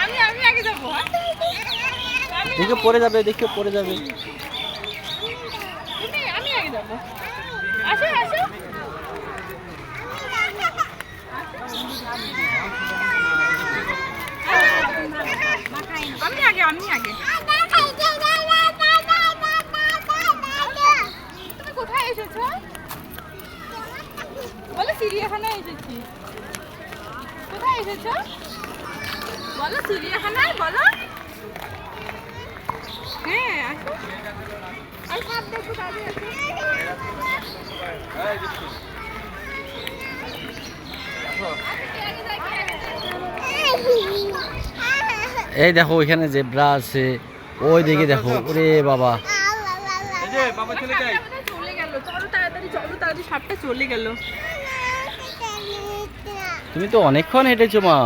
আমি আগে যাবো। দেখে পড়ে যাবে, দেখে পড়ে যাবে। আমি আগে যাবো। আসো আসো। আমি আগে, আমি আগে। তুমি কোথায় এসেছো? বলো চিড়িয়াখানায় এসেছি। কোথায় এসেছো? বলো চিড়িয়াখানায়, বলো। হ্যাঁ আসো। আর সাপ দেখো, তাড়াতাড়ি আসো। এই দেখো ওইখানে জেব্রা আছে, ওই দিকে দেখো। ওরে বাবা, চলে গেল। চলো তাড়াতাড়ি, চলো তাড়াতাড়ি, সাপটা চলে গেল। তুমি তো অনেকক্ষণ হেঁটেছো মা।